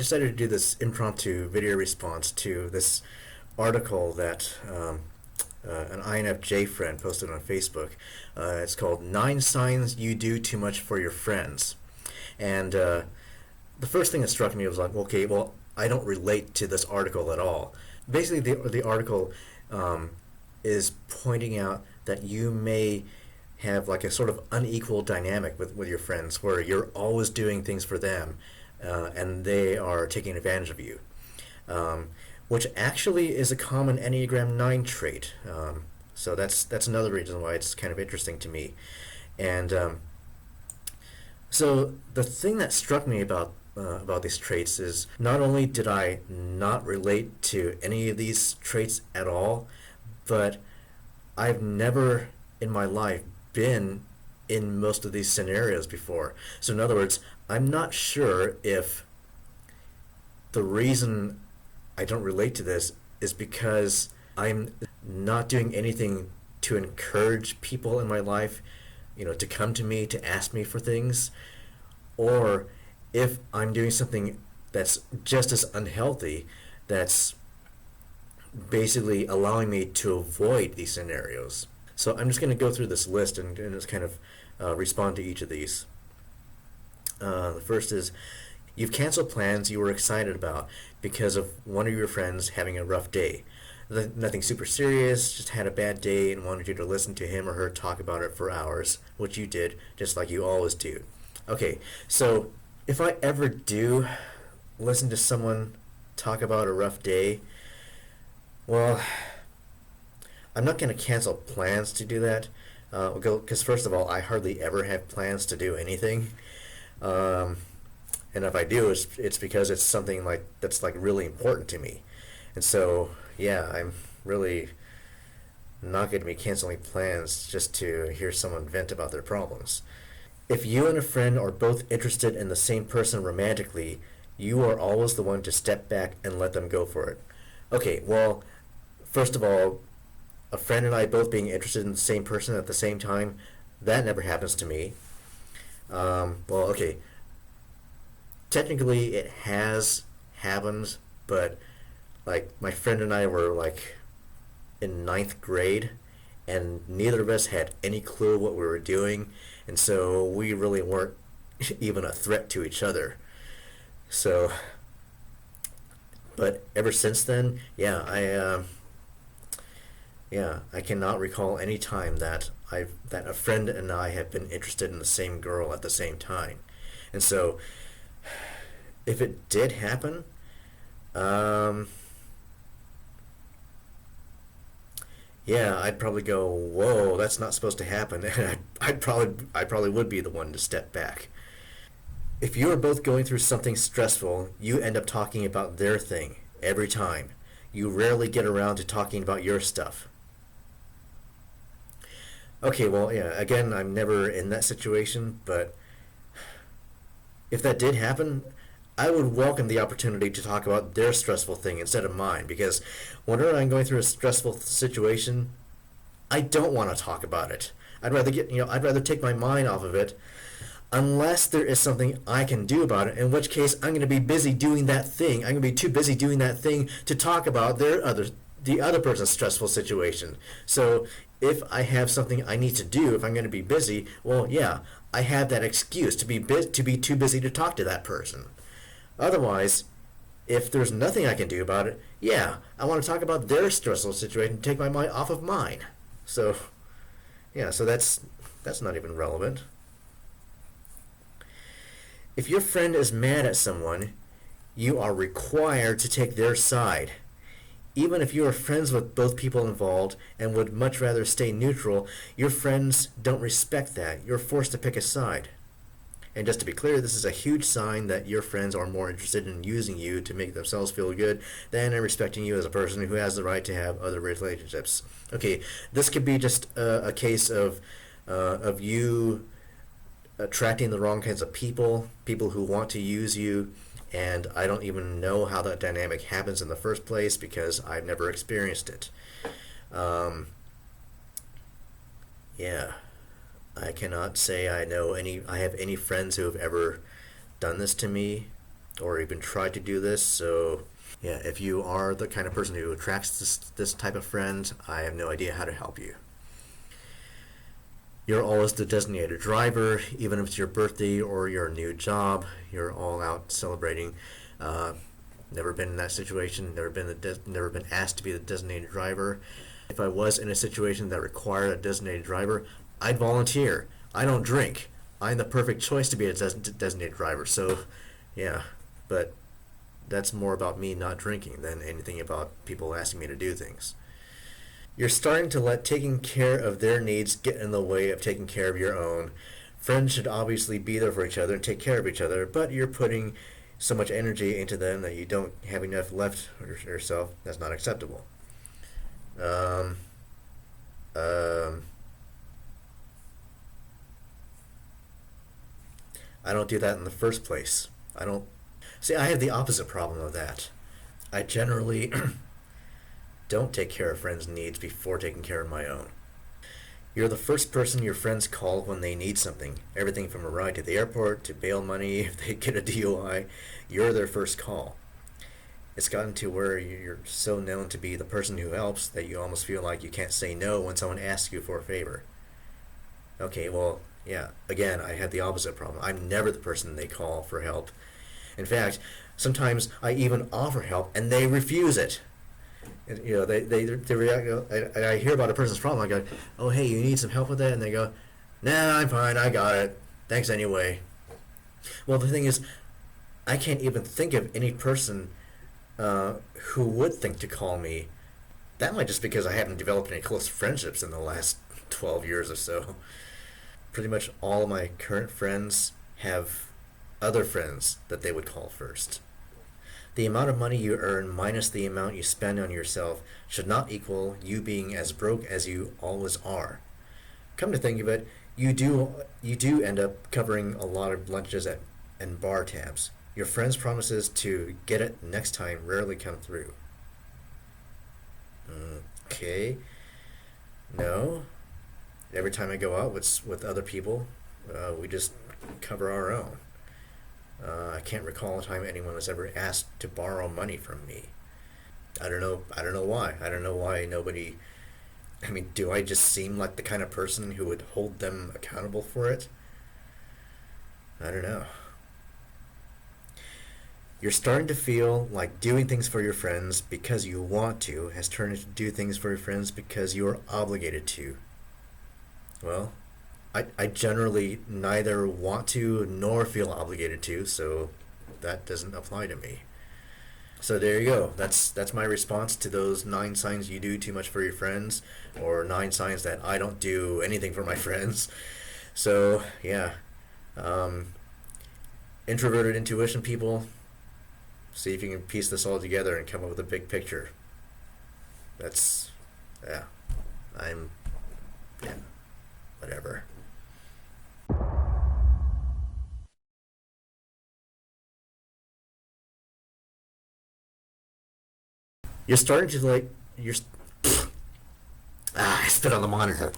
decided to do this impromptu video response to this article that an INFJ friend posted on Facebook. It's called 9 Signs You Do Too Much for Your Friends. And the first thing that struck me was like, okay, well, I don't relate to this article at all. Basically, the article is pointing out that you may have like a sort of unequal dynamic with your friends where you're always doing things for them and they are taking advantage of you, which actually is a common Enneagram 9 trait. So that's another reason why it's kind of interesting to me. And so the thing that struck me about these traits is not only did I not relate to any of these traits at all, but I've never in my life been in most of these scenarios before. So in other words, I'm not sure if the reason I don't relate to this is because I'm not doing anything to encourage people in my life, to come to me, to ask me for things, or if I'm doing something that's just as unhealthy, that's basically allowing me to avoid these scenarios. So I'm just going to go through this list and just kind of respond to each of these. The first is, you've canceled plans you were excited about because of one of your friends having a rough day. Nothing super serious, just had a bad day and wanted you to listen to him or her talk about it for hours, which you did, just like you always do. Okay, so if I ever do listen to someone talk about a rough day, well, I'm not going to cancel plans to do that, because first of all, I hardly ever have plans to do anything, and if I do, it's because it's something that's really important to me, and so yeah, I'm really not going to be canceling plans just to hear someone vent about their problems. If you and a friend are both interested in the same person romantically, you are always the one to step back and let them go for it. Okay, well, first of all, a friend and I both being interested in the same person at the same time, that never happens to me. Well, okay, technically it has happened, but like my friend and I were like in 9th grade, and neither of us had any clue what we were doing, and so we really weren't even a threat to each other. So, but ever since then, I cannot recall any time that a friend and I have been interested in the same girl at the same time. And so, if it did happen, I'd probably go, whoa, that's not supposed to happen, and I probably would be the one to step back. If you are both going through something stressful, you end up talking about their thing every time. You rarely get around to talking about your stuff. Okay, well, yeah, again, I'm never in that situation, but if that did happen, I would welcome the opportunity to talk about their stressful thing instead of mine, because whenever I'm going through a stressful situation, I don't want to talk about it. I'd rather take my mind off of it, unless there is something I can do about it, in which case I'm going to be busy doing that thing. I'm going to be too busy doing that thing to talk about the other person's stressful situation. So if I have something I need to do, if I'm going to be busy, well, yeah, I have that excuse to be too busy to talk to that person. Otherwise, if there's nothing I can do about it, yeah, I want to talk about their stressful situation and take my mind off of mine. So, yeah, so that's not even relevant. If your friend is mad at someone, you are required to take their side. Even if you are friends with both people involved and would much rather stay neutral, your friends don't respect that. You're forced to pick a side. And just to be clear, this is a huge sign that your friends are more interested in using you to make themselves feel good than in respecting you as a person who has the right to have other relationships. Okay, this could be just a case of you attracting the wrong kinds of people who want to use you, and I don't even know how that dynamic happens in the first place because I've never experienced it. I cannot say I have any friends who have ever done this to me, or even tried to do this. So yeah, if you are the kind of person who attracts this type of friend, I have no idea how to help you. You're always the designated driver, even if it's your birthday or your new job. You're all out celebrating. Uh, Never been in that situation. Never been asked to be the designated driver. If I was in a situation that required a designated driver, I'd volunteer. I don't drink. I'm the perfect choice to be a designated driver. So, yeah, but that's more about me not drinking than anything about people asking me to do things. You're starting to let taking care of their needs get in the way of taking care of your own. Friends should obviously be there for each other and take care of each other, but you're putting so much energy into them that you don't have enough left for yourself. That's not acceptable. Um, um, I don't do that in the first place. I don't. See, I have the opposite problem of that. I generally don't take care of friends' needs before taking care of my own. You're the first person your friends call when they need something. Everything from a ride to the airport to bail money if they get a DUI, you're their first call. It's gotten to where you're so known to be the person who helps that you almost feel like you can't say no when someone asks you for a favor. Okay, well, yeah, again, I have the opposite problem. I'm never the person they call for help. In fact, sometimes I even offer help and they refuse it. And, you know, they react. I hear about a person's problem. I go, "Oh, hey, you need some help with that?" And they go, "Nah, I'm fine. I got it. Thanks anyway." Well, the thing is, I can't even think of any person who would think to call me. That might just because I haven't developed any close friendships in the last 12 years or so. Pretty much all of my current friends have other friends that they would call first. The amount of money you earn minus the amount you spend on yourself should not equal you being as broke as you always are. Come to think of it, you do end up covering a lot of lunches and bar tabs. Your friends' promises to get it next time rarely come through. Okay. No. Every time I go out with other people, we just cover our own. I can't recall a time anyone was ever asked to borrow money from me. I don't know. I don't know why. I don't know why nobody. I mean, do I just seem like the kind of person who would hold them accountable for it? I don't know. You're starting to feel like doing things for your friends because you want to has turned into do things for your friends because you're obligated to. Well, I generally neither want to nor feel obligated to, so that doesn't apply to me. So there you go. That's my response to those 9 signs you do too much for your friends, or 9 signs that I don't do anything for my friends. So yeah, um, introverted intuition people, see if you can piece this all together and come up with a big picture. That's yeah, I'm yeah, whatever. You're starting to like you're. I spit on the monitor.